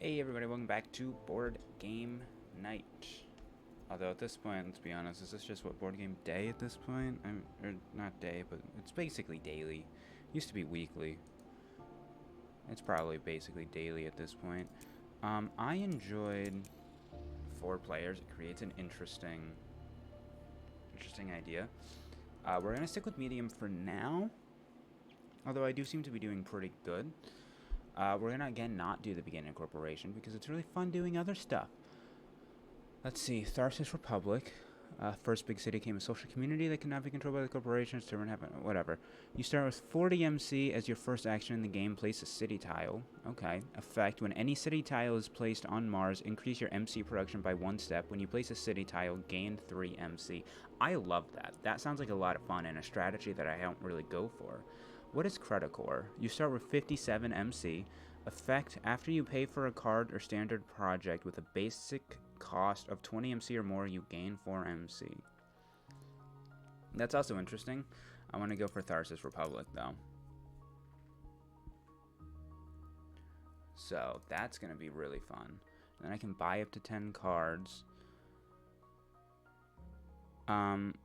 Hey everybody, welcome back to Board Game Night. Although at this point, let's be honest, is this just what Board Game Day at this point? Or not day, but it's basically daily. Used to be weekly. It's probably basically daily at this point. I enjoyed 4 players. It creates an interesting idea. We're gonna stick with medium for now, although I do seem to be doing pretty good. We're gonna again not do the beginning incorporation because it's really fun doing other stuff. Let's see, Tharsis Republic. First big city came a social community that cannot be controlled by the corporations. Turn happen, whatever. You start with 40 MC as your first action in the game. Place a city tile. Okay. Effect: when any city tile is placed on Mars, increase your MC production by 1 step. When you place a city tile, gain 3 MC. I love that. That sounds like a lot of fun and a strategy that I don't really go for. What is Credicore? You start with 57 MC. Effect: after you pay for a card or standard project with a basic cost of 20 MC or more, you gain 4 MC. That's also interesting. I want to go for Tharsis Republic though. So that's going to be really fun. Then I can buy up to 10 cards.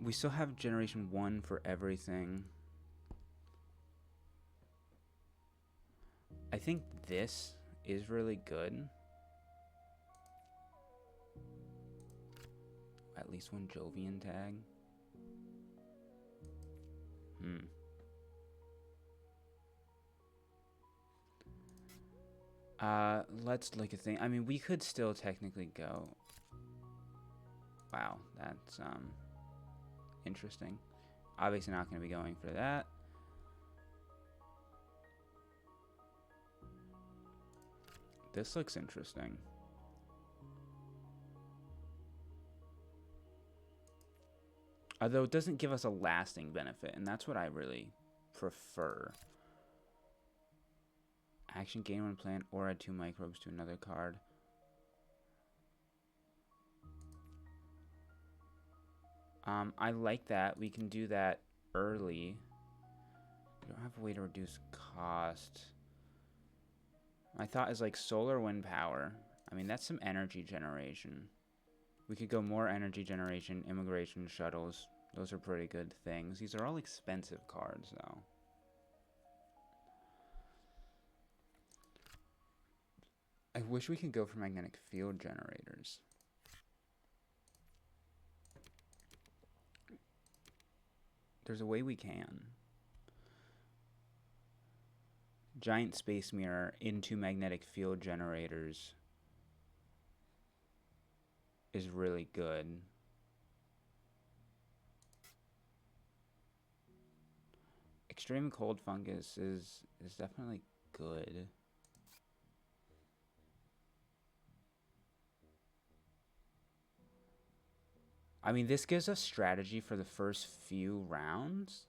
We still have generation 1 for everything. I think this is really good. At least 1 Jovian tag. Let's look at things. I mean, we could still technically go. Wow, that's interesting. Obviously not going to be going for that. This looks interesting. Although it doesn't give us a lasting benefit, and that's what I really prefer. Action, gain 1 plant, or add 2 microbes to another card. I like that. We can do that early. We don't have a way to reduce cost. My thought is like solar wind power. I mean, that's some energy generation. We could go more energy generation, immigration, shuttles. Those are pretty good things. These are all expensive cards, though. I wish we could go for magnetic field generators. There's a way we can. Giant space mirror into magnetic field generators is really good. Extreme cold fungus is definitely good. I mean, this gives us strategy for the first few rounds.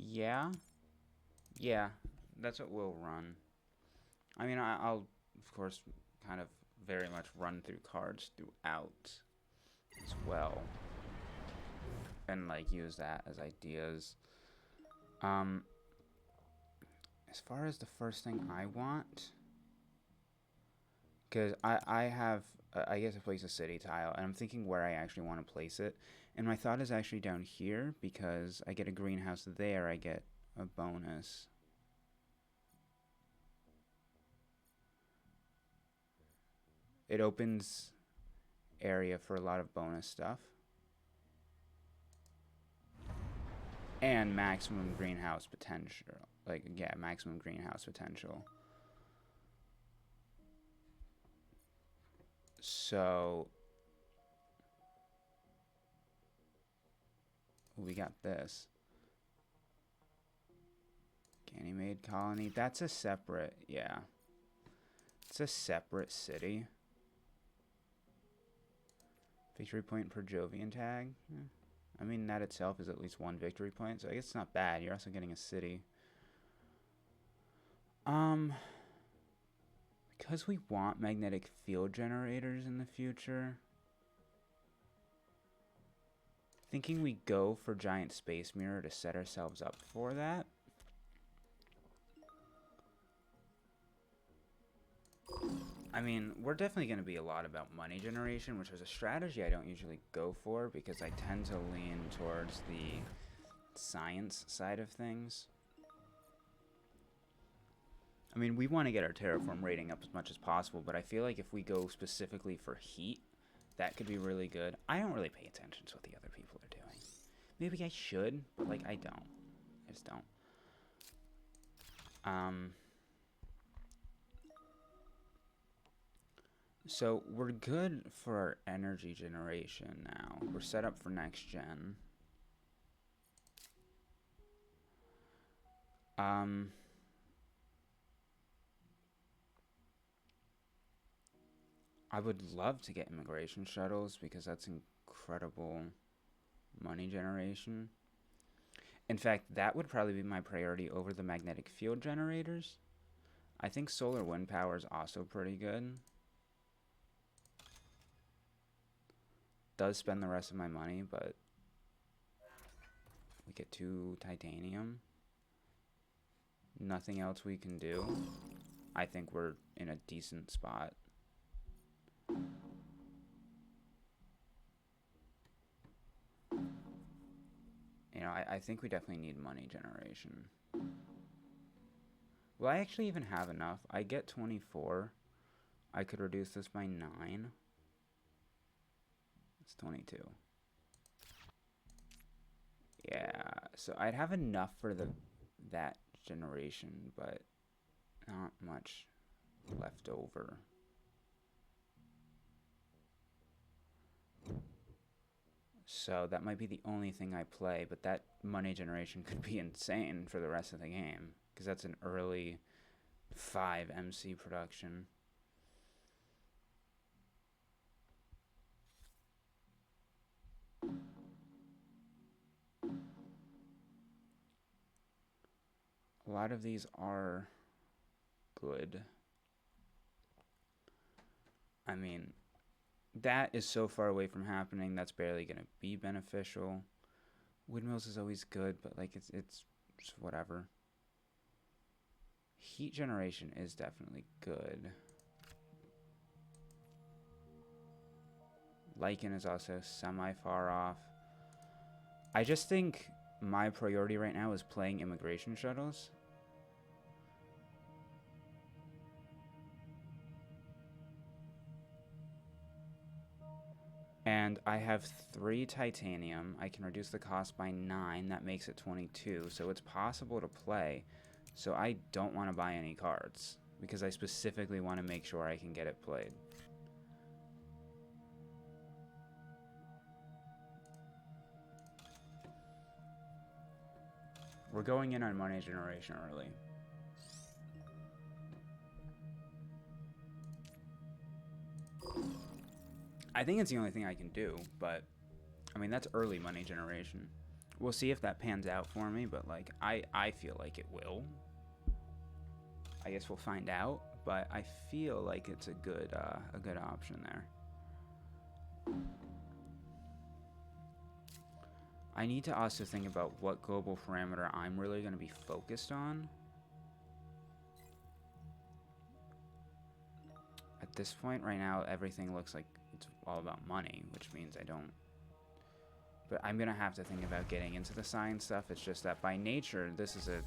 Yeah. Yeah, that's what we'll run. I mean, I'll, of course, kind of very much run through cards throughout as well. And, like, use that as ideas. As far as the first thing I want... Because I have, I get to place a city tile, and I'm thinking where I actually want to place it. And my thought is actually down here, because I get a greenhouse there, I get a bonus. It opens area for a lot of bonus stuff. And maximum greenhouse potential. Like, yeah, maximum greenhouse potential. So we got this. Ganymede colony. That's a separate, yeah. It's a separate city. Victory point per Jovian tag. I mean, that itself is at least 1 victory point, so I guess it's not bad. You're also getting a city. Because we want magnetic field generators in the future, thinking we go for giant space mirror to set ourselves up for that. I mean, we're definitely going to be a lot about money generation, which is a strategy I don't usually go for because I tend to lean towards the science side of things. I mean, we want to get our terraform rating up as much as possible, but I feel like if we go specifically for heat, that could be really good. I don't really pay attention to what the other people are doing. Maybe I should, but, like, I don't. I just don't. So we're good for our energy generation now. We're set up for next gen. I would love to get immigration shuttles because that's incredible money generation. In fact, that would probably be my priority over the magnetic field generators. I think solar wind power is also pretty good. Does spend the rest of my money, but we get 2 titanium. Nothing else we can do. I think we're in a decent spot. You know, I think we definitely need money generation. Will I actually even have enough? I get 24. I could reduce this by 9. It's 22. Yeah, so I'd have enough for that generation, but not much left over. So that might be the only thing I play, but that money generation could be insane for the rest of the game, because that's an early 5 MC production. A lot of these are good. I mean, that is so far away from happening, that's barely going to be beneficial. Windmills is always good, but like it's just whatever. Heat generation is definitely good. Lichen is also semi-far off. I just think my priority right now is playing immigration shuttles. And I have 3 titanium. I can reduce the cost by 9. That makes it 22. So it's possible to play. So I don't want to buy any cards, because I specifically want to make sure I can get it played. We're going in on money generation early. I think it's the only thing I can do, but I mean, that's early money generation. We'll see if that pans out for me, but like I feel like it will. I guess we'll find out, but I feel like it's a good option there. I need to also think about what global parameter I'm really going to be focused on. At this point right now, everything looks like it's all about money, which means I don't. But I'm going to have to think about getting into the science stuff. It's just that by nature, this is a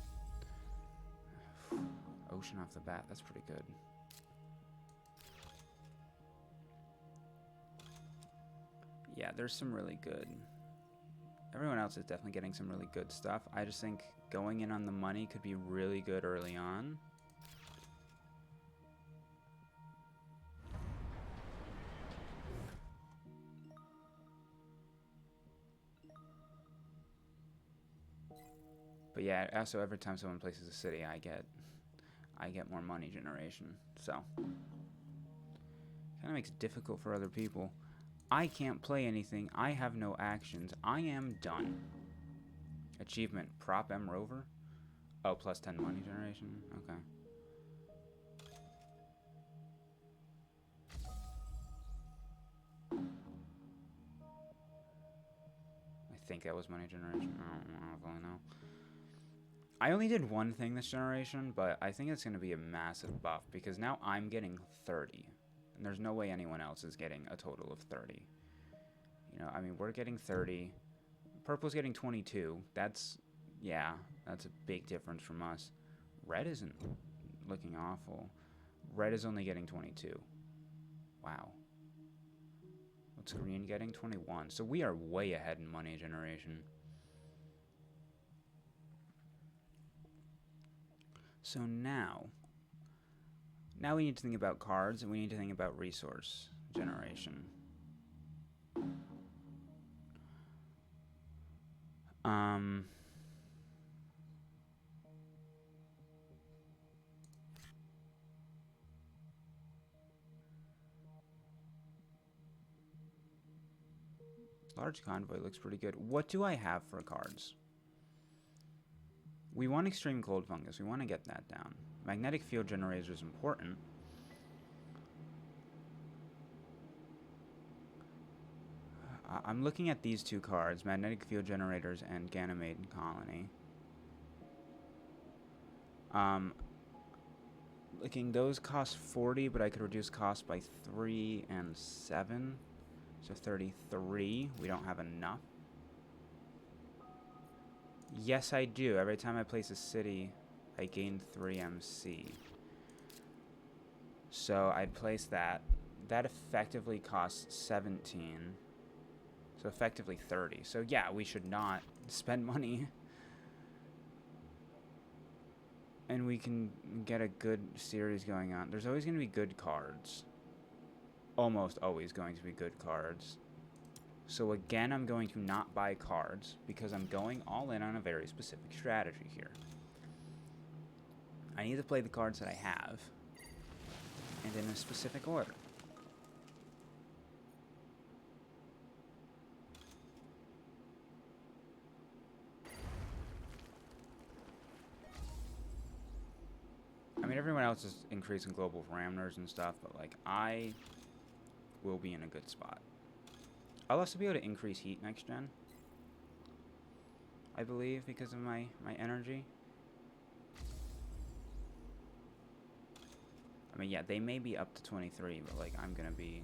ocean off the bat. That's pretty good. Yeah, there's some really good. Everyone else is definitely getting some really good stuff. I just think going in on the money could be really good early on. But yeah, also every time someone places a city, I get more money generation. So kind of makes it difficult for other people. I can't play anything. I have no actions. I am done. Achievement, Prop M Rover. Oh, plus 10 money generation. Okay. I think that was money generation. I don't really know. I only did one thing this generation, but I think it's going to be a massive buff because now I'm getting 30. There's no way anyone else is getting a total of 30. You know, I mean, we're getting 30. Purple's getting 22. That's, yeah, that's a big difference from us. Red isn't looking awful. Red is only getting 22. Wow. What's green getting? 21. So we are way ahead in money generation. So now we need to think about cards, and we need to think about resource generation. Large convoy looks pretty good. What do I have for cards? We want extreme cold fungus. We want to get that down. Magnetic field generator is important. I'm looking at these two cards, magnetic field generators and Ganymede colony. Looking, those cost 40, but I could reduce cost by 3 and 7. So 33. We don't have enough. Yes, I do. Every time I place a city, I gain 3 MC. So I'd place that. That effectively costs 17. So effectively 30. So yeah, we should not spend money. And we can get a good series going on. There's always going to be good cards. Almost always going to be good cards. So again, I'm going to not buy cards because I'm going all in on a very specific strategy here. I need to play the cards that I have, and in a specific order. I mean, everyone else is increasing global parameters and stuff, but like, I will be in a good spot. I'll also be able to increase heat next gen, I believe, because of my energy. I mean, yeah, they may be up to 23, but like, I'm gonna be...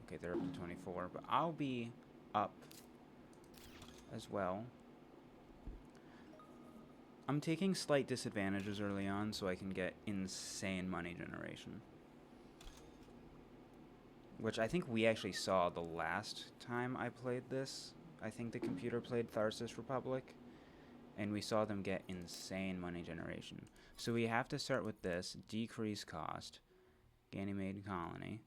Okay, they're up to 24, but I'll be up as well. I'm taking slight disadvantages early on so I can get insane money generation. Which I think we actually saw the last time I played this. I think the computer played Tharsis Republic, and we saw them get insane money generation. So we have to start with this, decrease cost, Ganymede colony.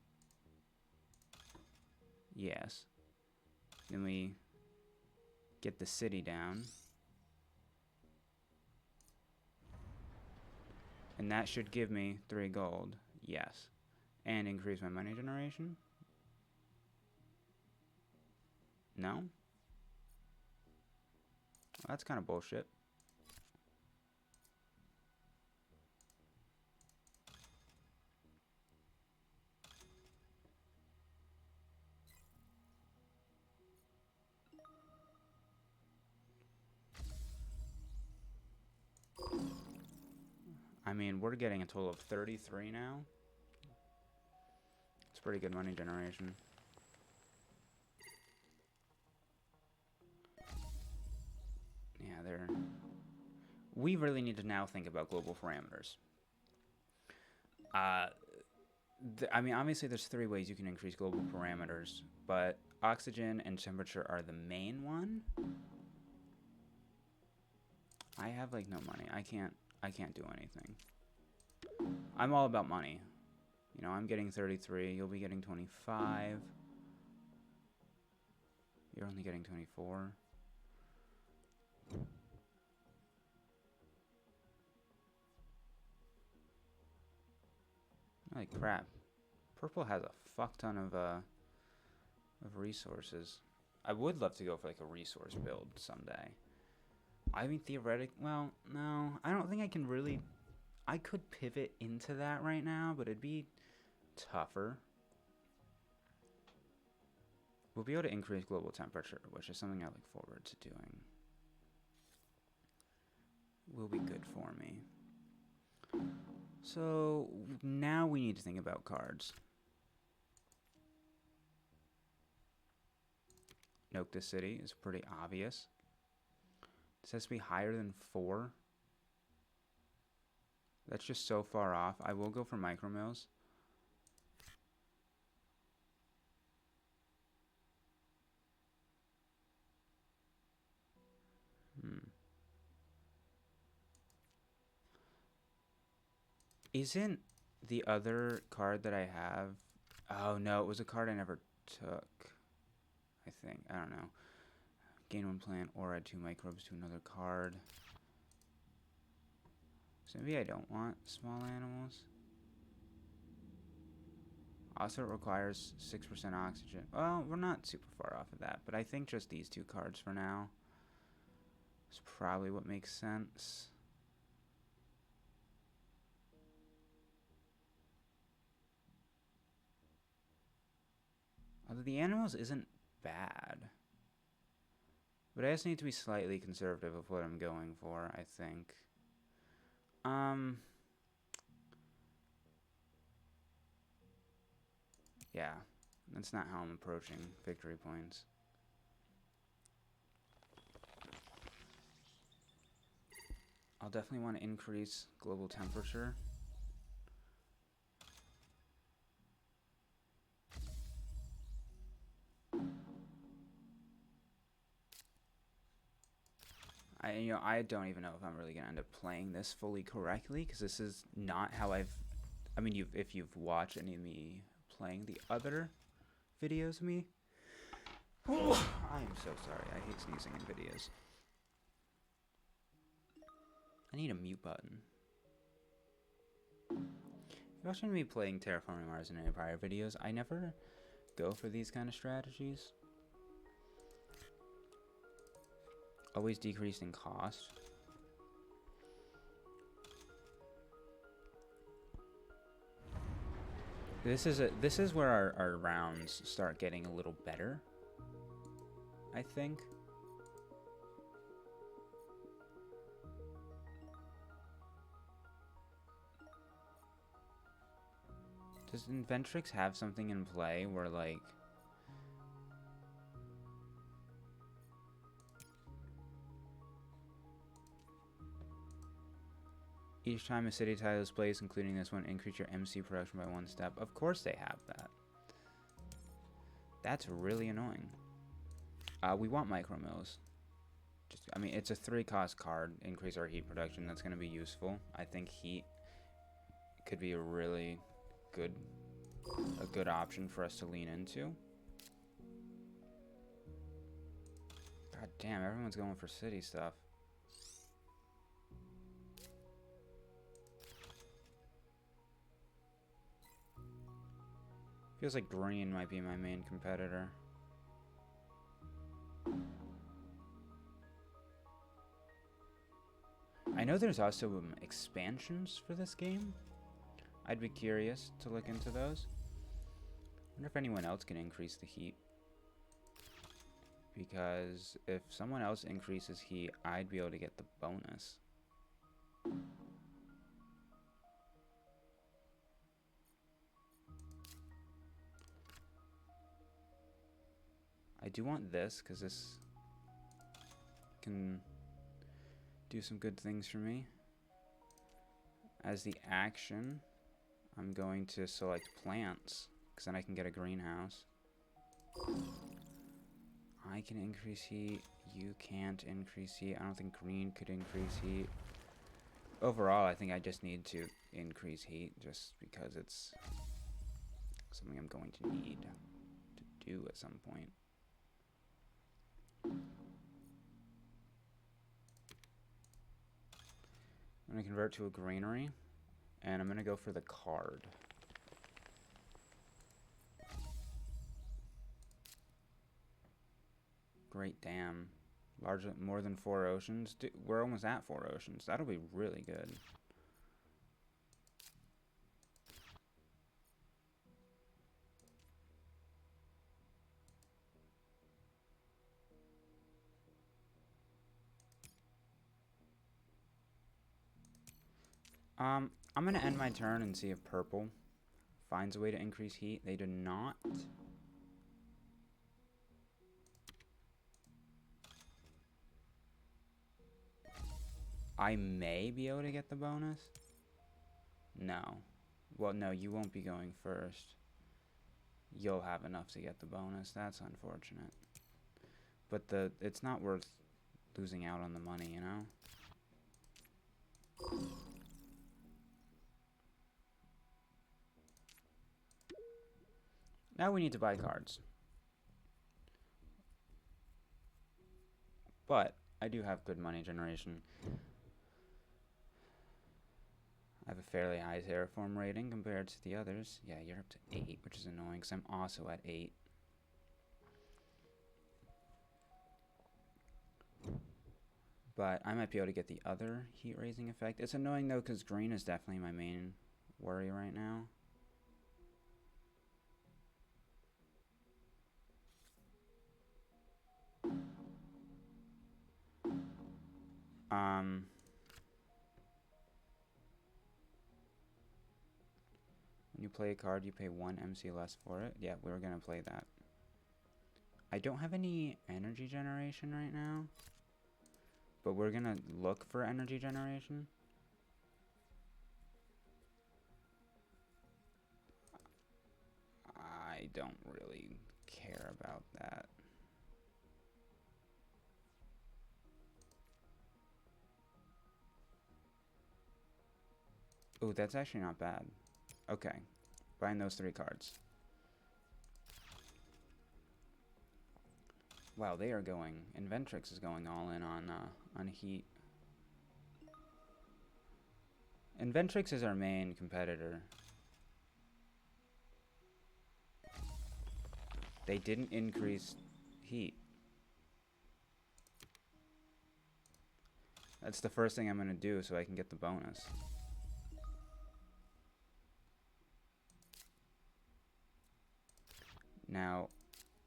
Yes. Then we get the city down. And that should give me 3 gold. Yes. And increase my money generation? No? Well, that's kind of bullshit. I mean, we're getting a total of 33 now. It's pretty good money generation. Yeah, they're... We really need to now think about global parameters. I mean, obviously there's 3 ways you can increase global parameters, but oxygen and temperature are the main one. I have, like, no money. I can't do anything. I'm all about money. You know, I'm getting 33. You'll be getting 25. You're only getting 24. Holy crap. Purple has a fuck ton of resources. I would love to go for, like, a resource build someday. I mean, well, no. I don't think I can really... I could pivot into that right now, but it'd be tougher. We'll be able to increase global temperature, which is something I look forward to doing. Will be good for me. So, now we need to think about cards. nuke the city is pretty obvious. This has to be higher than 4. That's just so far off. I will go for micro mills. Isn't the other card that I have... Oh, no, it was a card I never took. I think. I don't know. Gain 1 plant or add 2 microbes to another card. So maybe I don't want small animals. Also, it requires 6% oxygen. Well, we're not super far off of that, but I think just these 2 cards for now is probably what makes sense. Although the animals isn't bad. But I just need to be slightly conservative of what I'm going for, I think. Yeah, that's not how I'm approaching victory points. I'll definitely want to increase global temperature. I don't even know if I'm really gonna end up playing this fully correctly, because this is not how I've... I mean, if you've watched any of me playing the other videos of me... I am so sorry. I hate sneezing in videos. I need a mute button. If you're watching me playing Terraforming Mars in any prior videos, I never go for these kind of strategies. Always decreased in cost. This is where our rounds start getting a little better, I think. Does Inventrix have something in play where, like... Each time a city tile is placed, including this one, increase your MC production by 1 step. Of course they have that. That's really annoying. We want micro mills. I mean, it's a 3-cost card. Increase our heat production. That's going to be useful. I think heat could be a really good option for us to lean into. God damn, everyone's going for city stuff. Feels like green might be my main competitor. I know there's also expansions for this game. I'd be curious to look into those. I wonder if anyone else can increase the heat. Because if someone else increases heat, I'd be able to get the bonus. I do want this, because this can do some good things for me. As the action, I'm going to select plants, because then I can get a greenhouse. I can increase heat. You can't increase heat. I don't think green could increase heat. Overall, I think I just need to increase heat, just because it's something I'm going to need to do at some point. I'm going to convert to a granary, and I'm going to go for the card. Great Dam. Larger, more than 4 oceans. Dude, we're almost at 4 oceans. That'll be really good. I'm going to end my turn and see if purple finds a way to increase heat. They do not. I may be able to get the bonus. No. Well, no, you won't be going first. You'll have enough to get the bonus. That's unfortunate. But it's not worth losing out on the money, you know? Now we need to buy cards. But I do have good money generation. I have a fairly high Terraform rating compared to the others. Yeah, you're up to 8, which is annoying because I'm also at 8. But I might be able to get the other heat raising effect. It's annoying though because green is definitely my main worry right now. When you play a card, you pay 1 MC less for it. Yeah, we're going to play that. I don't have any energy generation right now. But we're going to look for energy generation. I don't really care about that. Oh, that's actually not bad. Okay. Buying those 3 cards. Wow, they are going. Inventrix is going all in on heat. Inventrix is our main competitor. They didn't increase heat. That's the first thing I'm going to do so I can get the bonus. Now,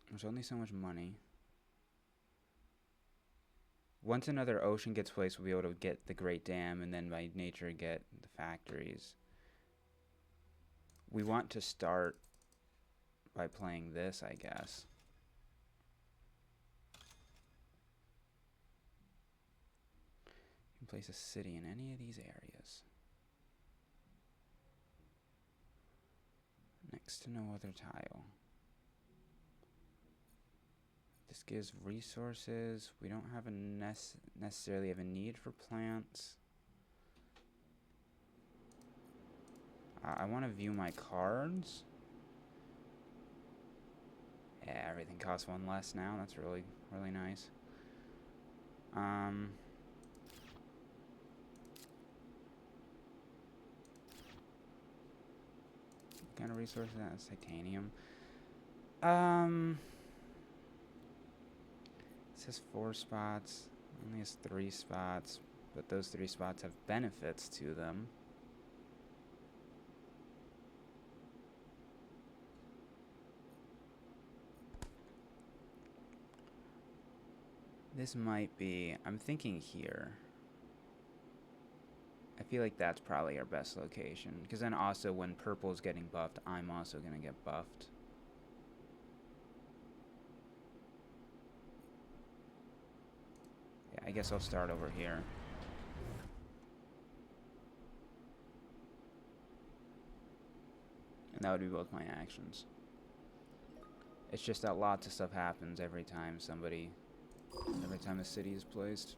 there's only so much money. Once another ocean gets placed, we'll be able to get the Great Dam and then by nature get the factories. We want to start by playing this, I guess. You can place a city in any of these areas. Next to no other tile. This gives resources. We don't have a necessarily have a need for plants. I want to view my cards. Yeah, everything costs 1 less now. That's really, really nice. What kind of resource is that? It's titanium. It says 4 spots. Only has 3 spots, but those 3 spots have benefits to them. This might be... I'm thinking here. I feel like that's probably our best location. Because then also when purple's getting buffed, I'm also going to get buffed. Yeah, I guess I'll start over here. And that would be both my actions. It's just that lots of stuff happens every time a city is placed.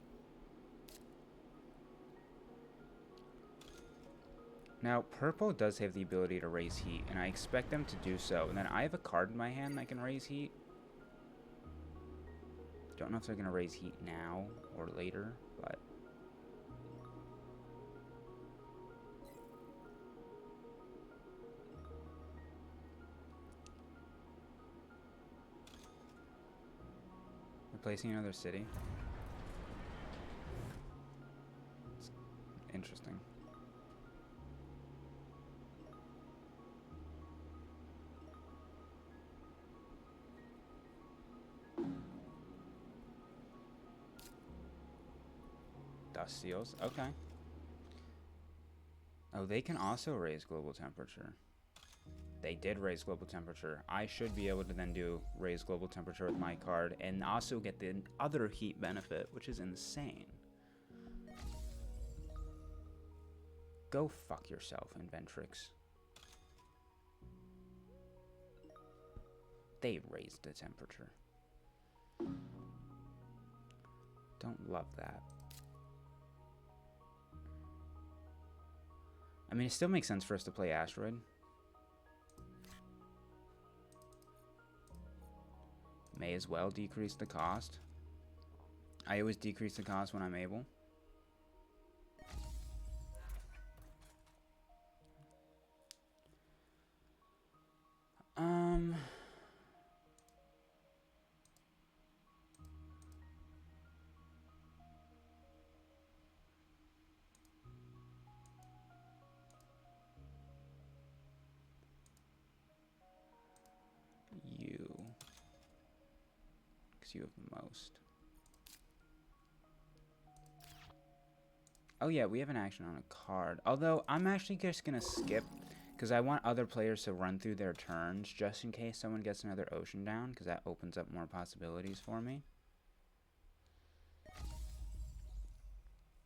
Now, purple does have the ability to raise heat, and I expect them to do so. And then I have a card in my hand that can raise heat. Don't know if they're going to raise heat now or later, but... Replacing another city. It's interesting. Dust seals. Okay. Oh, they can also raise global temperature. They did raise global temperature. I should be able to then do raise global temperature with my card and also get the other heat benefit, which is insane. Go fuck yourself, Inventrix. They raised the temperature. Don't love that. I mean, it still makes sense for us to play Asteroid. May as well decrease the cost. I always decrease the cost when I'm able. You. Because you have the most. Oh yeah, we have an action on a card. Although, I'm actually just going to skip, because I want other players to run through their turns, just in case someone gets another ocean down, because that opens up more possibilities for me.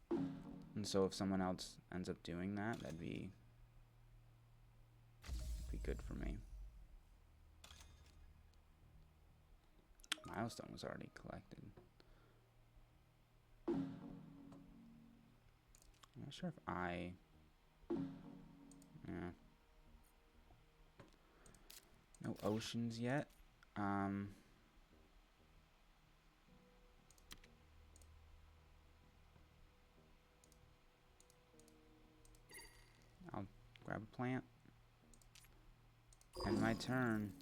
And so if someone else ends up doing that, that'd be good for me. Milestone was already collected. I'm not sure if I... Yeah. No oceans yet. I'll grab a plant. End my turn.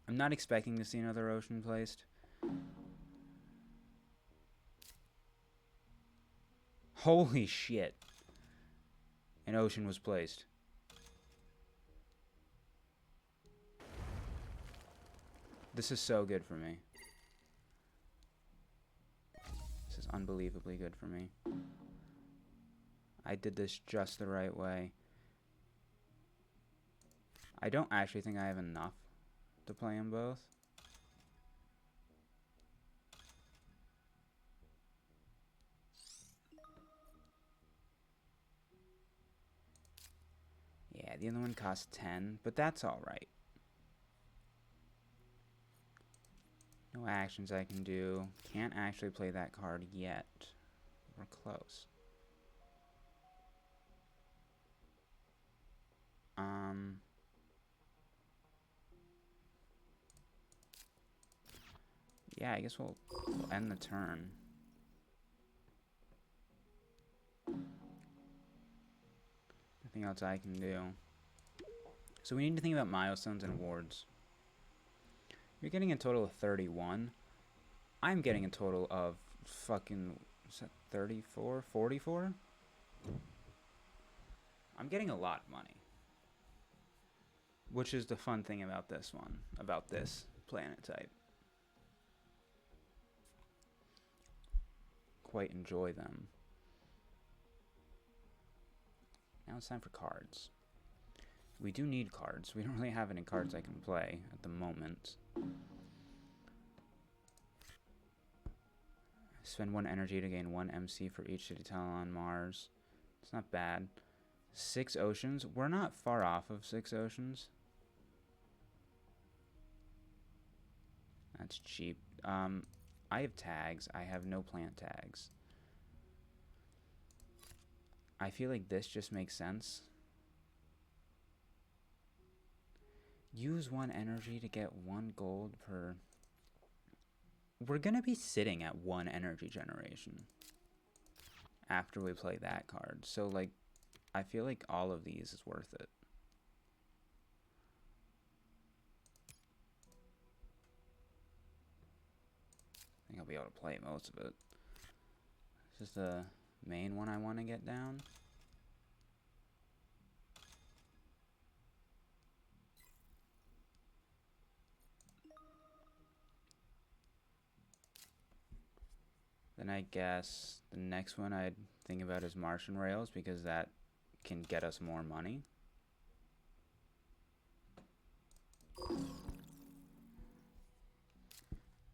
I'm not expecting to see another ocean placed. Holy shit. An ocean was placed. This is so good for me. This is unbelievably good for me. I did this just the right way. I don't actually think I have enough to play them both. Yeah, the other one costs 10, but that's alright. No actions I can do. Can't actually play that card yet. We're close. Yeah, I guess we'll end the turn. Nothing else I can do. So we need to think about milestones and awards. You're getting a total of 31. I'm getting a total of fucking, is that 34? 44? I'm getting a lot of money. Which is the fun thing about this one, about this planet type. Quite enjoy them. Now it's time for cards. We do need cards. We don't really have any cards I can play at the moment. Spend 1 energy to gain 1 MC for each city tile on Mars. It's not bad. 6 oceans. We're not far off of 6 oceans. That's cheap. I have tags. I have no plant tags. I feel like this just makes sense. Use 1 energy to get 1 gold per... We're going to be sitting at 1 energy generation after we play that card. So, like, I feel like all of these is worth it. I think I'll be able to play most of it. This is the main one I want to get down. Then I guess the next one I'd think about is Martian Rails, because that can get us more money.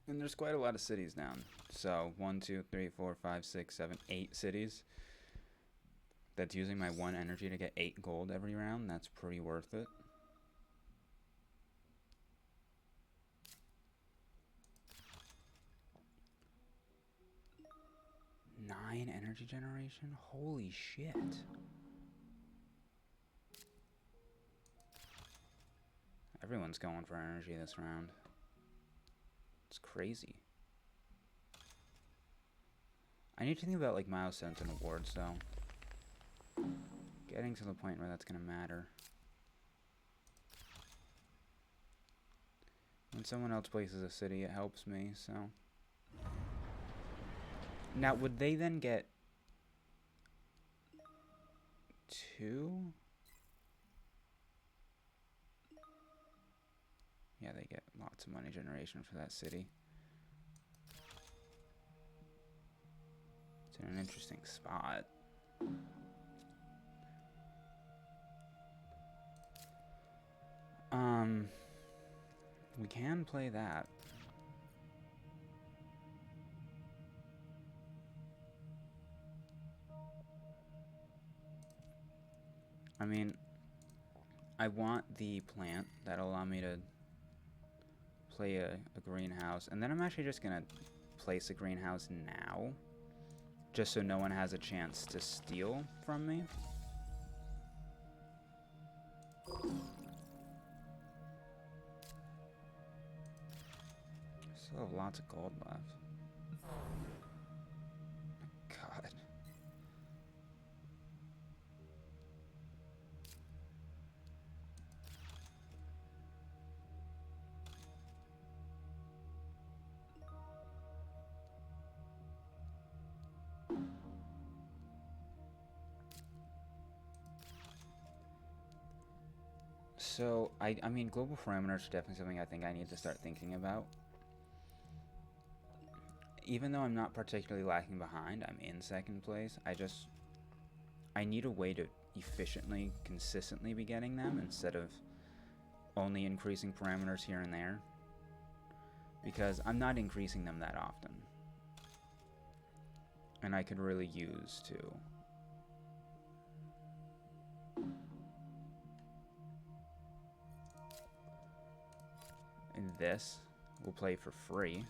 And there's quite a lot of cities down. So 1, 2, 3, 4, 5, 6, 7, 8 cities. that's using my 1 energy to get 8 gold every round, that's pretty worth it. Nine energy generation? Holy shit. Everyone's going for energy this round. It's crazy. I need to think about like milestones and awards though. Getting to the point where that's gonna matter. When someone else places a city, it helps me, so. Now, would they then get 2? Yeah, they get lots of money generation for that city. It's in an interesting spot. We can play that. I mean, I want the plant that'll allow me to play a greenhouse, and then I'm actually just gonna place a greenhouse now, just so no one has a chance to steal from me. Still have lots of gold left. God. So, I mean, global parameters are definitely something I think I need to start thinking about. Even though I'm not particularly lacking behind, I'm in second place. I need a way to efficiently, consistently be getting them instead of only increasing parameters here and there. Because I'm not increasing them that often. And I could really use to. And this will play for free.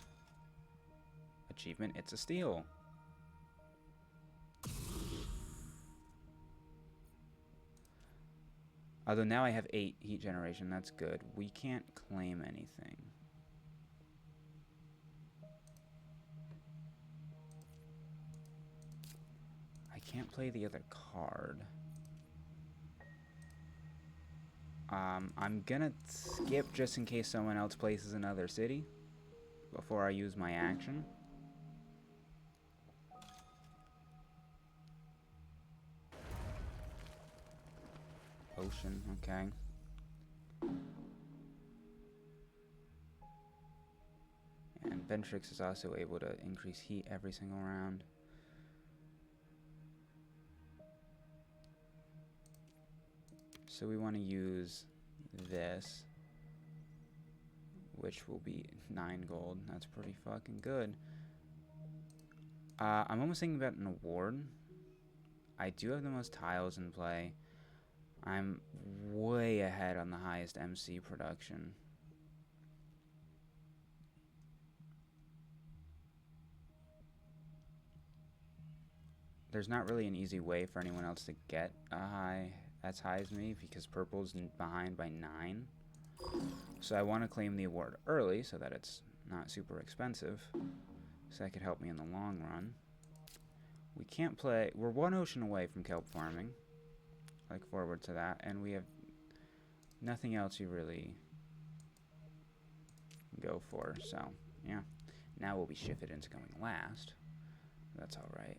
Achievement, it's a steal. Although now I have 8 heat generation, that's good. We can't claim anything. I can't play the other card. I'm gonna skip just in case someone else places another city before I use my action. Ocean, okay. And Ventrix is also able to increase heat every single round. So we want to use this, which will be 9 gold. That's pretty fucking good. I'm almost thinking about an award. I do have the most tiles in play. I'm way ahead on the highest MC production. There's not really an easy way for anyone else to get a high as high as me because purple's behind by 9. So I want to claim the award early so that it's not super expensive. So that could help me in the long run. We can't play. We're 1 ocean away from kelp farming. I look forward to that. And we have nothing else you really go for. So, yeah. Now we'll be shifted into going last. That's alright.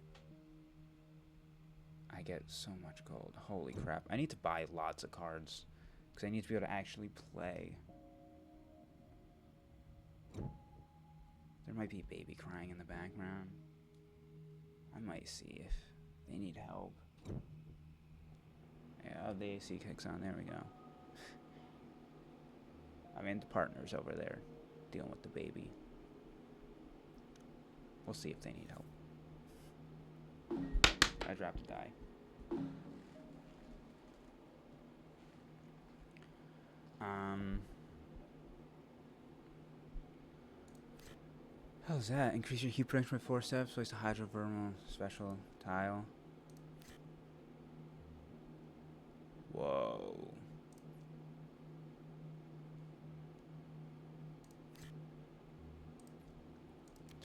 I get so much gold. Holy crap. I need to buy lots of cards. Because I need to be able to actually play. There might be a baby crying in the background. I might see if they need help. Yeah, the AC kicks on. There we go. I mean, the partner's over there dealing with the baby. We'll see if they need help. I dropped a die. How's that? Increase your heat production by 4 steps. Place a hydrothermal special tile. Whoa.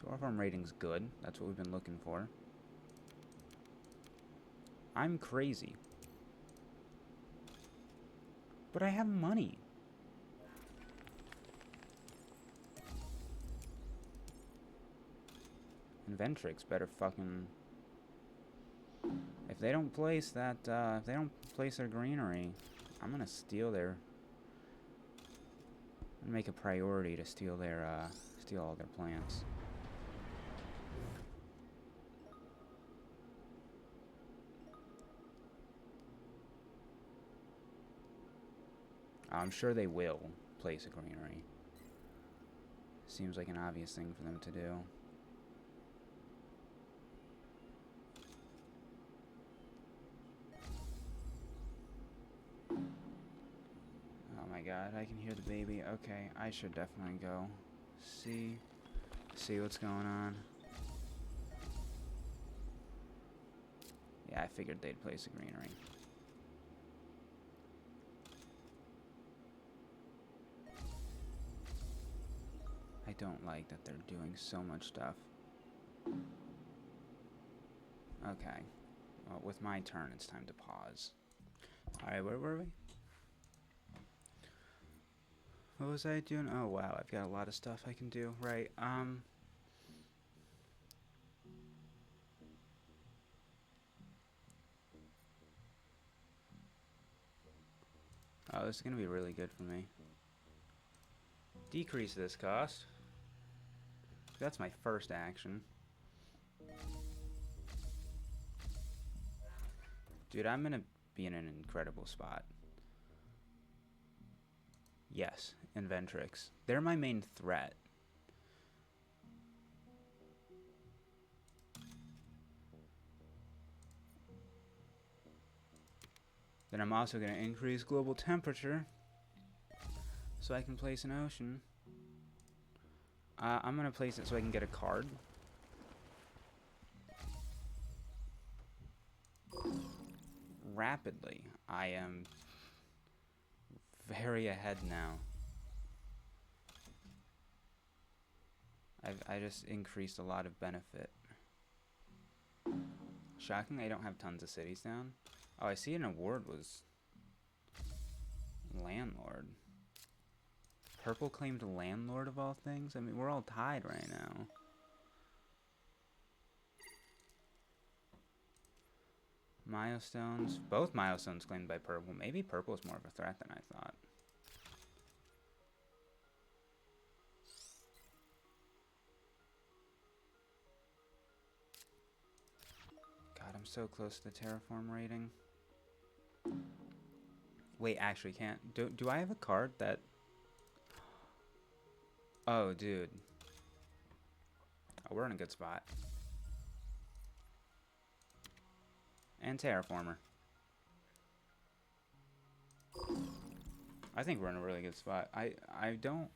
Terraform rating's good. That's what we've been looking for. I'm crazy. But I have money. Inventrix better fucking... If they don't place that, if they don't place their greenery, I'm gonna steal their... I'm gonna make a priority to steal their, steal all their plants. I'm sure they will place a greenery. Seems like an obvious thing for them to do. Oh my god, I can hear the baby. Okay, I should definitely go see what's going on. Yeah, I figured they'd place a greenery. I don't like that they're doing so much stuff. Okay. Well, with my turn, it's time to pause. Alright, where were we? What was I doing? Oh, wow, I've got a lot of stuff I can do. Right, oh, this is gonna be really good for me. Decrease this cost. That's my first action. Dude, I'm gonna be in an incredible spot. Yes, Inventrix. They're my main threat. Then I'm also gonna increase global temperature so I can place an ocean. I'm gonna place it so I can get a card. Rapidly. I am very ahead now. I just increased a lot of benefit. Shocking, I don't have tons of cities down. Oh, I see an award was landlord. Purple claimed landlord of all things? I mean, we're all tied right now. Milestones. Both milestones claimed by purple. Maybe purple is more of a threat than I thought. God, I'm so close to the terraform rating. Wait, actually can't. Do I have a card that... Oh, dude. Oh, we're in a good spot. And terraformer. I think we're in a really good spot. I don't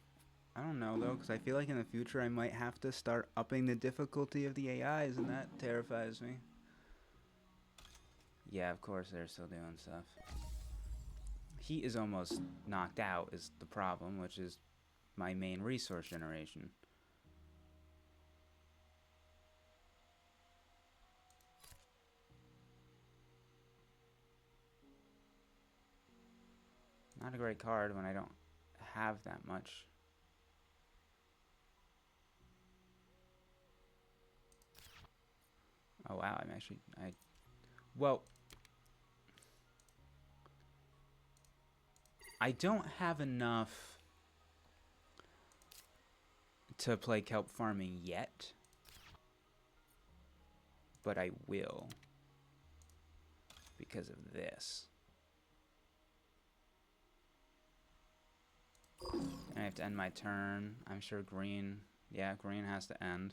know though, because I feel like in the future I might have to start upping the difficulty of the AIs, and that terrifies me. Yeah, of course they're still doing stuff. Heat is almost knocked out is the problem, which is my main resource generation. Not a great card when I don't have that much. Oh wow, I'm actually, well, I don't have enough to play kelp farming yet, but I will because of this. And I have to end my turn. I'm sure green, yeah, green has to end.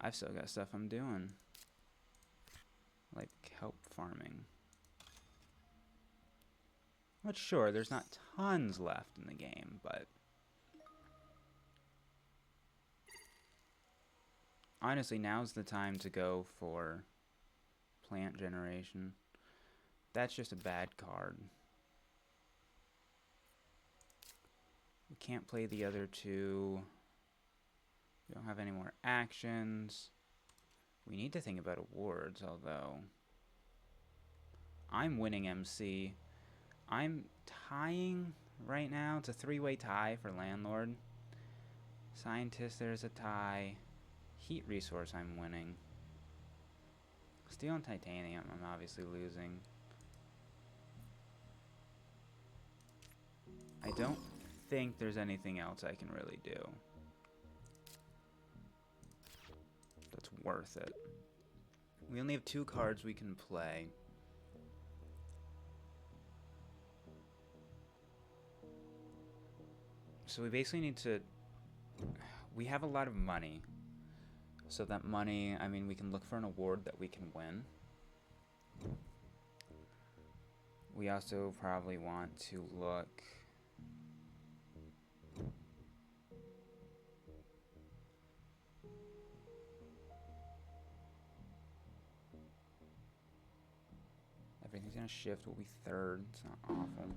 I've still got stuff I'm doing, like kelp farming. But sure, there's not tons left in the game, but Honestly, now's the time to go for plant generation. That's just a bad card. We can't play the other two. We don't have any more actions. We need to think about awards, although I'm winning MC. I'm tying right now. It's a three-way tie for landlord. Scientist, there's a tie. Heat resource, I'm winning. Steel and titanium, I'm obviously losing. I don't think there's anything else I can really do that's worth it. We only have 2 cards we can play. So we basically need to... We have a lot of money. So that money, I mean, we can look for an award that we can win. We also probably want to look... Everything's gonna shift. We'll be 3rd. It's not awful.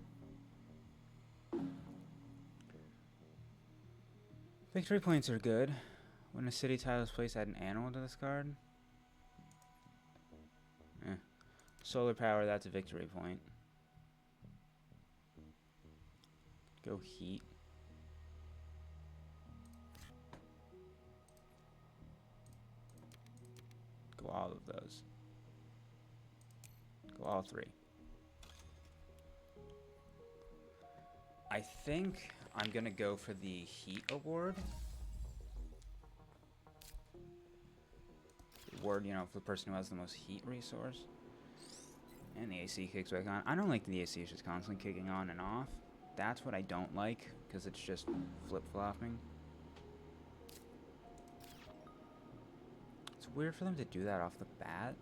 Victory points are good. When a city tile is placed, add an animal to this card. Solar power, that's a victory point. Go heat. Go all of those. Go all 3. I think I'm gonna go for the heat award. Award, you know, for the person who has the most heat resource. And the AC kicks back on. I don't like the AC is just constantly kicking on and off. That's what I don't like, because it's just flip-flopping. It's weird for them to do that off the bat.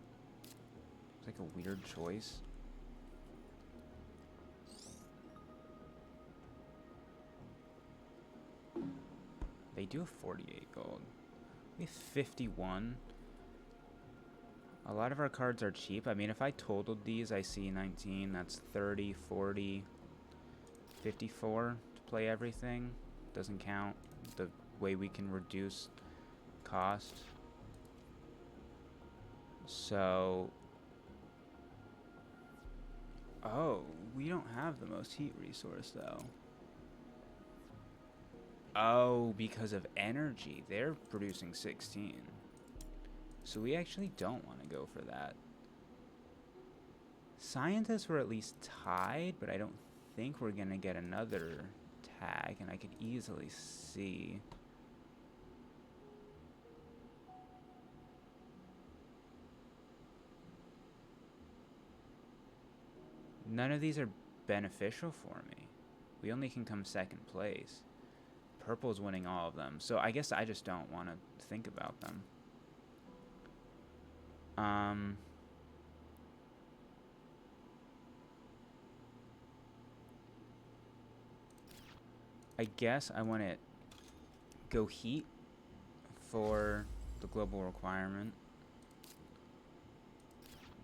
It's like a weird choice. They do have 48 gold. We have 51. A lot of our cards are cheap. I mean, if I totaled these, I see 19. That's 30, 40, 54 to play everything. Doesn't count the way we can reduce cost. So... Oh, we don't have the most heat resource, though. Oh, because of energy. They're producing 16. So we actually don't want to go for that. Scientists were at least tied, but I don't think we're going to get another tag, and I could easily see... None of these are beneficial for me. We only can come 2nd place. Purple's winning all of them, so I guess I just don't want to think about them. I guess I want to go heat for the global requirement,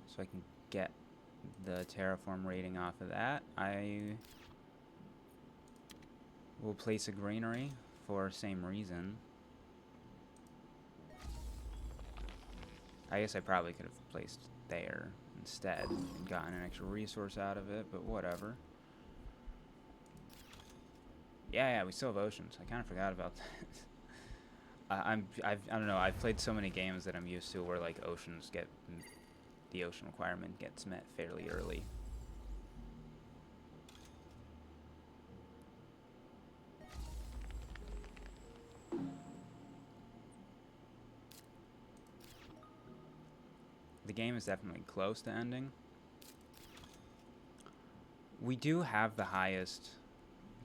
so I can get the terraform rating off of that. I will place a greenery for same reason. I guess I probably could have placed there instead and gotten an extra resource out of it, but whatever. Yeah, we still have oceans. I kind of forgot about that. I don't know. I've played so many games that I'm used to where like oceans get, the ocean requirement gets met fairly early. The game is definitely close to ending. We do have the highest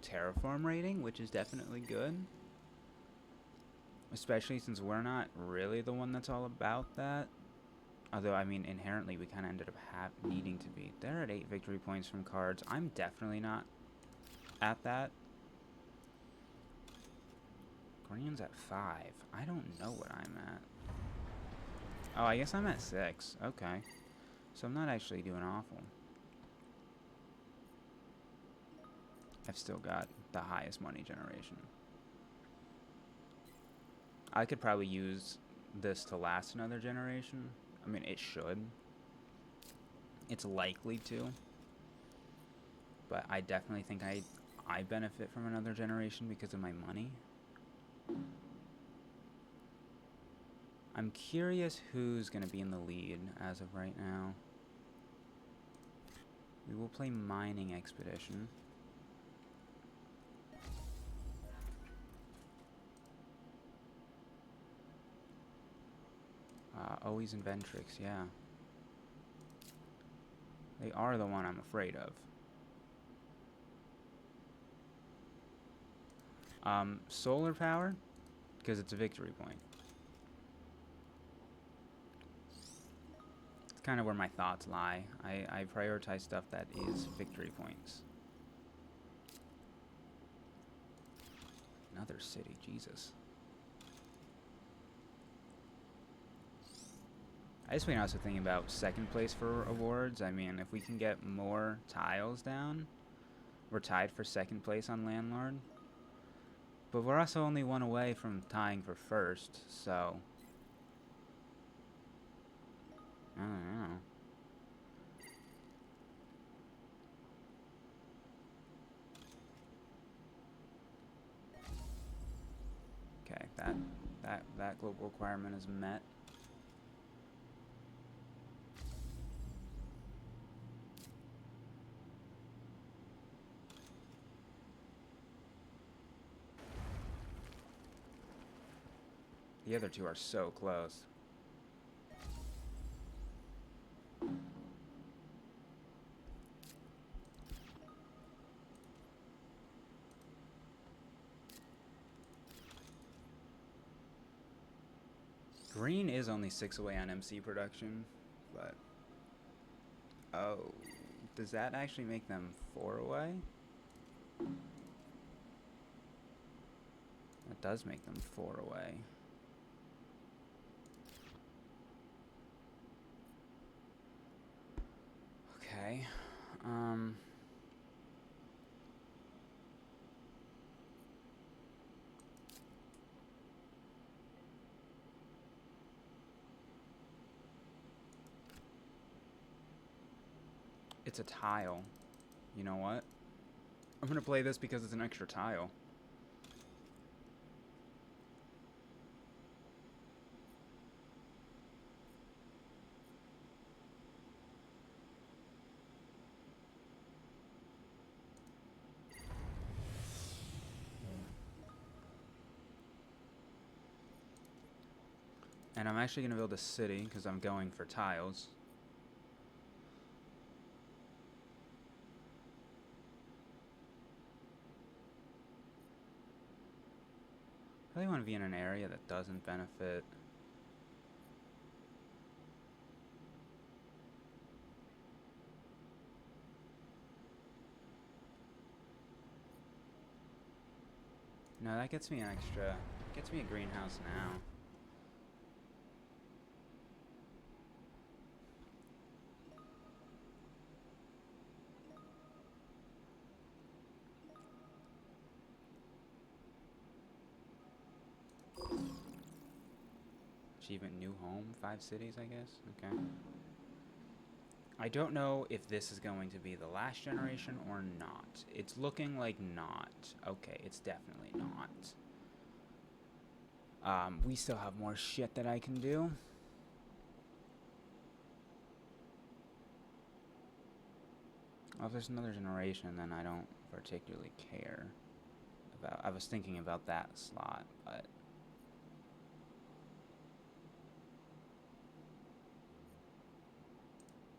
terraform rating, which is definitely good. Especially since we're not really the one that's all about that. Although, I mean, inherently we kind of ended up needing to be. They're at 8 victory points from cards. I'm definitely not at that. Guardian's at 5. I don't know what I'm at. Oh, I guess I'm at 6. Okay. So I'm not actually doing awful. I've still got the highest money generation. I could probably use this to last another generation. I mean, it should. It's likely to. But I definitely think I benefit from another generation because of my money. I'm curious who's going to be in the lead as of right now. We will play Mining Expedition. Always and Ventrix, yeah. They are the one I'm afraid of. Solar power, because it's a victory point. It's kind of where my thoughts lie. I prioritize stuff that is victory points. Another city, Jesus. I just been also thinking about second place for awards. I mean, if we can get more tiles down, we're tied for second place on Landlord. But we're also only one away from tying for first, so... I don't know. Okay, that global requirement is met. The other two are so close. Green is only 6 away on MC production, but... Oh, does that actually make them 4 away? That does make them 4 away. Okay, it's a tile. You know what? I'm gonna play this because it's an extra tile. And I'm actually gonna build a city because I'm going for tiles. I really want to be in an area that doesn't benefit. No, that gets me an extra. Gets me a greenhouse now. Achievement new home, 5 cities, I guess. Okay. I don't know if this is going to be the last generation or not. It's looking like not. Okay, it's definitely not. We still have more shit that I can do. Well, if there's another generation, then I don't particularly care about... I was thinking about that slot, but...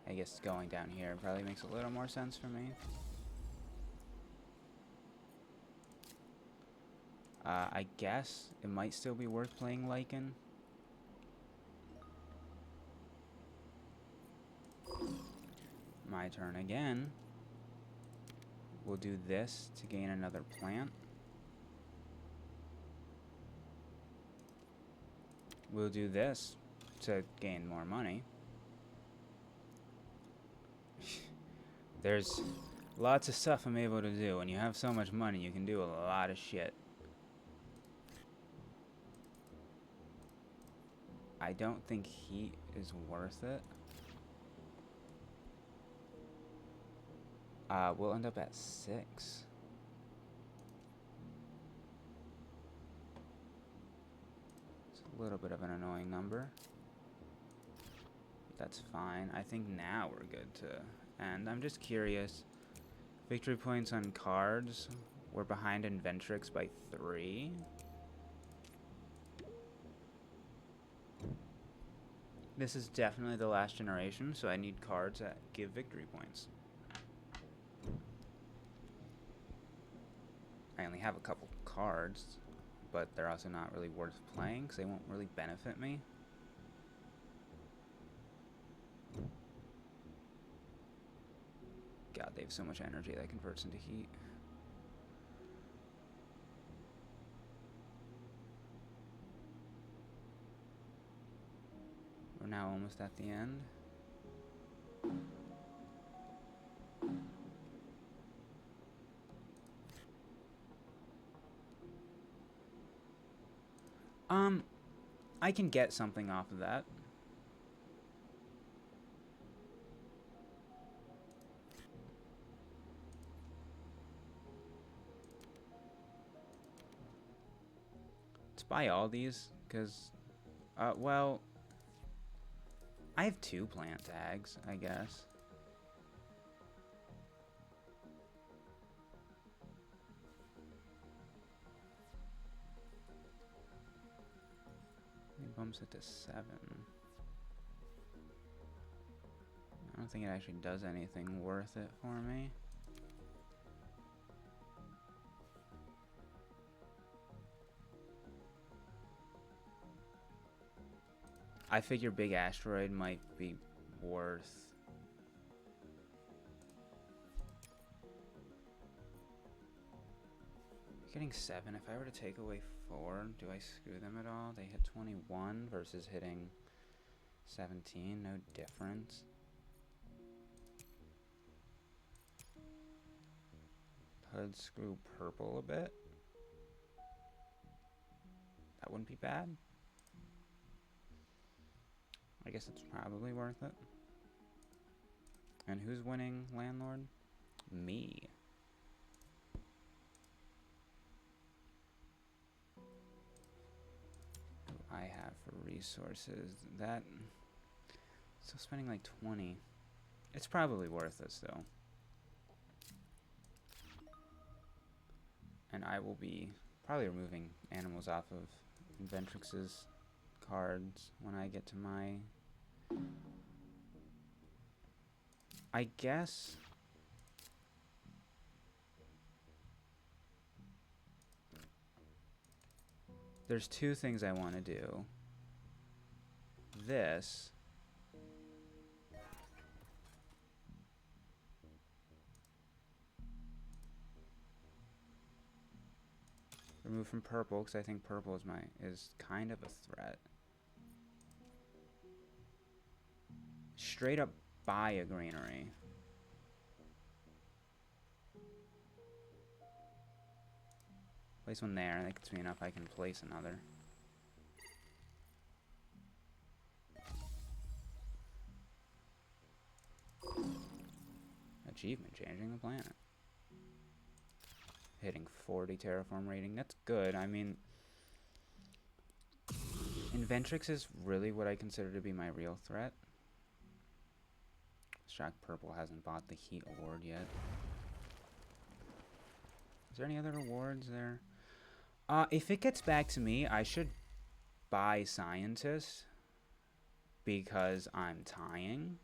I guess going down here probably makes a little more sense for me. I guess it might still be worth playing Lycan. My turn again. We'll do this to gain another plant. We'll do this to gain more money. There's lots of stuff I'm able to do. When you have so much money, you can do a lot of shit. I don't think heat is worth it. We'll end up at 6. It's a little bit of an annoying number. That's fine. I think now we're good to end. I'm just curious. Victory points on cards. We're behind Inventrix by 3. This is definitely the last generation, so I need cards that give victory points. I only have a couple cards, but they're also not really worth playing because they won't really benefit me. God, they have so much energy that converts into heat. We're now almost at the end. I can get something off of that. Let's buy all these, because, well, I have 2 plant tags, I guess. It bumps it to 7. I don't think it actually does anything worth it for me. I figure big asteroid might be worth... Getting 7. If I were to take away 4, do I screw them at all? They hit 21 versus hitting 17. No difference. Could screw purple a bit. That wouldn't be bad. I guess it's probably worth it. And who's winning, Landlord? Me. What do I have for resources? That... Still spending like 20. It's probably worth this, though. And I will be probably removing animals off of Inventrix's cards when I get to my... I guess... There's 2 things I want to do. This... Remove from purple, because I think purple is kind of a threat. Straight up buy a greenery. Place one there, and that gets me enough I can place another. Achievement, changing the planet. Hitting 40 terraform rating, that's good. I mean, Inventrix is really what I consider to be my real threat. Shocked Purple hasn't bought the Heat Award yet. Is there any other awards there? If it gets back to me, I should buy Scientist because I'm tying.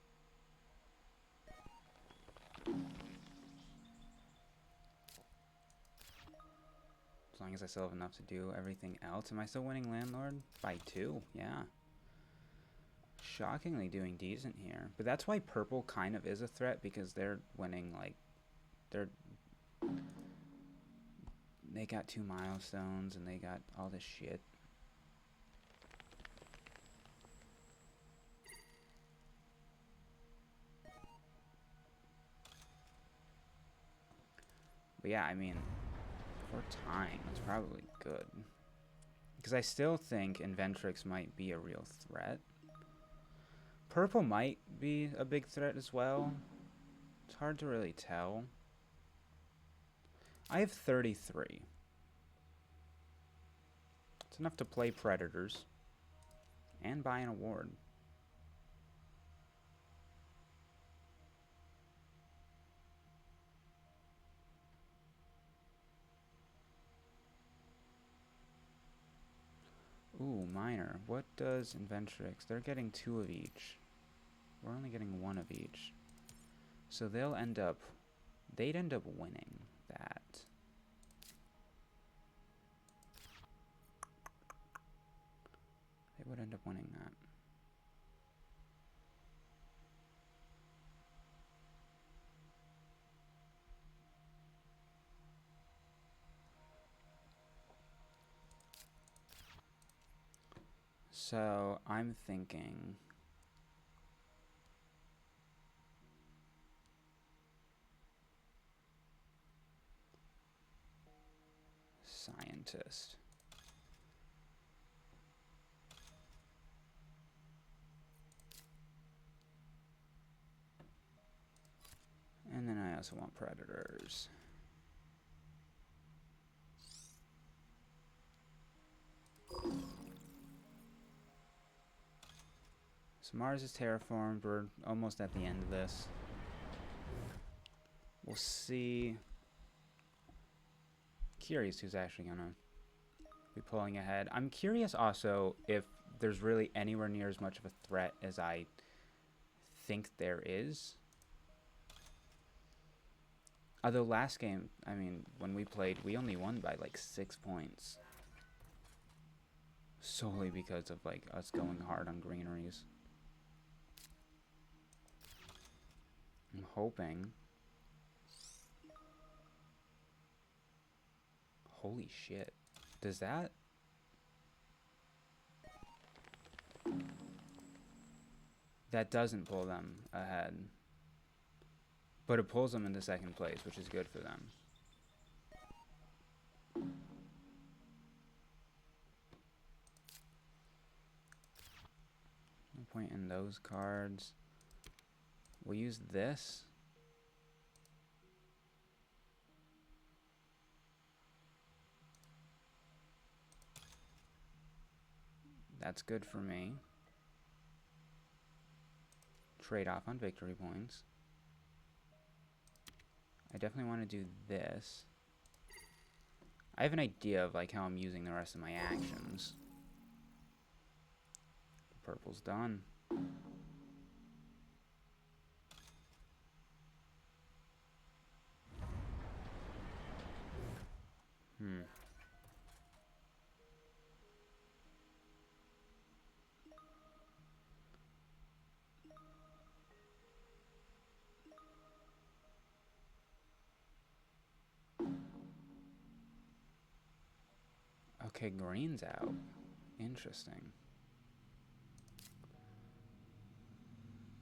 As long as I still have enough to do everything else. Am I still winning Landlord? By 2, yeah. Shockingly doing decent here. But that's why Purple kind of is a threat, because they're winning, like, they got 2 milestones and they got all this shit. But yeah, I mean, for tying, that's probably good. Because I still think Inventrix might be a real threat. Purple might be a big threat as well. It's hard to really tell. I have 33. It's enough to play Predators and buy an award. Ooh, minor. What does Inventrix? They're getting 2 of each. We're only getting 1 of each. So they'd end up winning that. They would end up winning that. So I'm thinking scientist. And then I also want predators. So Mars is terraformed. We're almost at the end of this. We'll see. Curious who's actually gonna be pulling ahead. I'm curious also if there's really anywhere near as much of a threat as I think there is. Although last game, I mean, when we played, we only won by like 6 points. Solely because of like us going hard on greeneries. I'm hoping. Holy shit. Does that? That doesn't pull them ahead. But it pulls them into second place, which is good for them. No point in those cards. We'll use this. That's good for me. Trade off on victory points. I definitely want to do this. I have an idea of like how I'm using the rest of my actions. Purple's done. Okay, green's out. Interesting.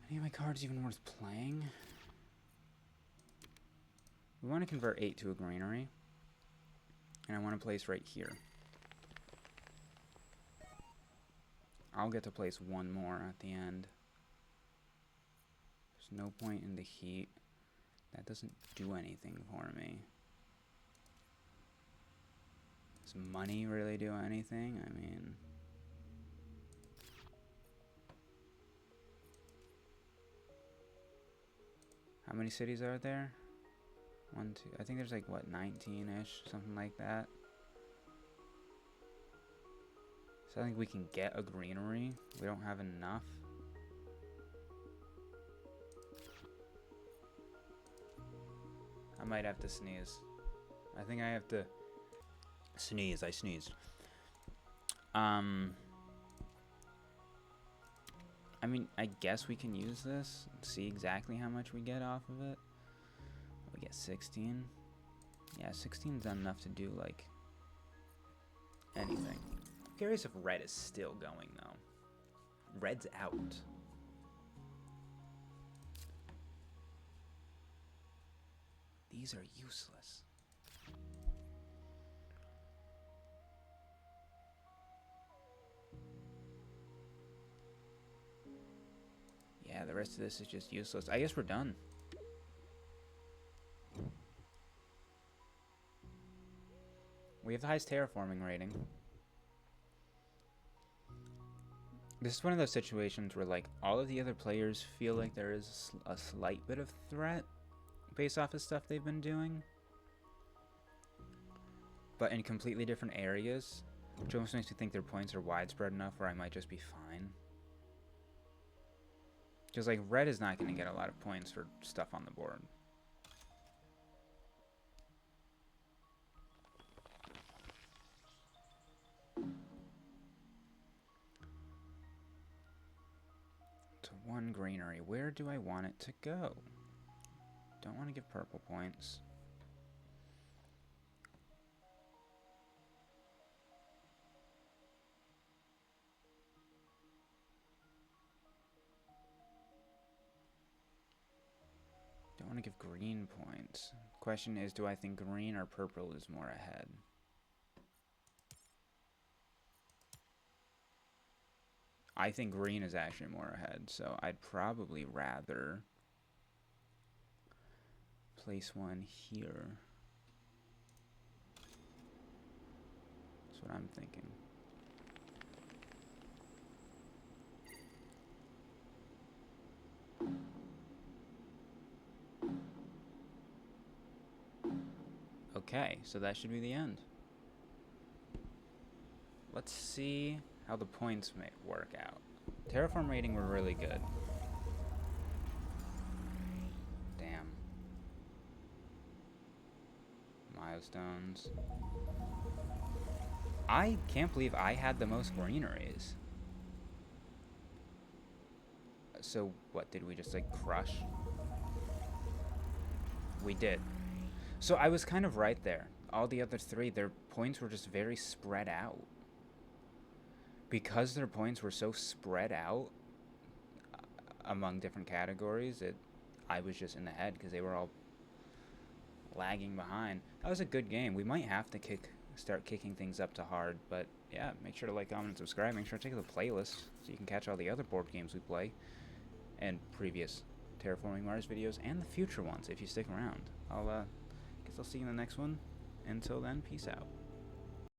Any of my cards even worth playing? We want to convert 8 to a greenery. And I want to place right here. I'll get to place 1 more at the end. There's no point in the heat. That doesn't do anything for me. Does money really do anything? I mean... How many cities are there? 1, 2... I think there's like, what, 19-ish? Something like that. So I think we can get a greenery. We don't have enough. I might have to sneeze. I think I have to sneeze. I sneezed. I mean, I guess we can use this. See exactly how much we get off of it. We get 16. Yeah, 16 is enough to do, like, anything. I'm curious if red is still going, though. Red's out. These are useless. Yeah, the rest of this is just useless. I guess we're done. We have the highest terraforming rating. This is one of those situations where, like, all of the other players feel like there is a slight bit of threat based off of stuff they've been doing, but in completely different areas, which almost makes me think their points are widespread enough where I might just be fine. Because, like, red is not going to get a lot of points for stuff on the board. To one greenery. Where do I want it to go? Don't want to give purple points. Don't want to give green points. Question is, do I think green or purple is more ahead? I think green is actually more ahead, so I'd probably rather place one here. That's what I'm thinking. Okay, so that should be the end. Let's see how the points may work out. Terraform rating were really good. Damn. Milestones. I can't believe I had the most greeneries. So what, did we just like crush? We did. So I was kind of right there. All the other three, their points were just very spread out. Because their points were so spread out among different categories, I was just in the head because they were all lagging behind. That was a good game. We might have to start kicking things up to hard, but yeah, make sure to like, comment, and subscribe. Make sure to check out the playlist so you can catch all the other board games we play and previous Terraforming Mars videos and the future ones if you stick around. Guess I'll see you in the next one. Until then, peace out.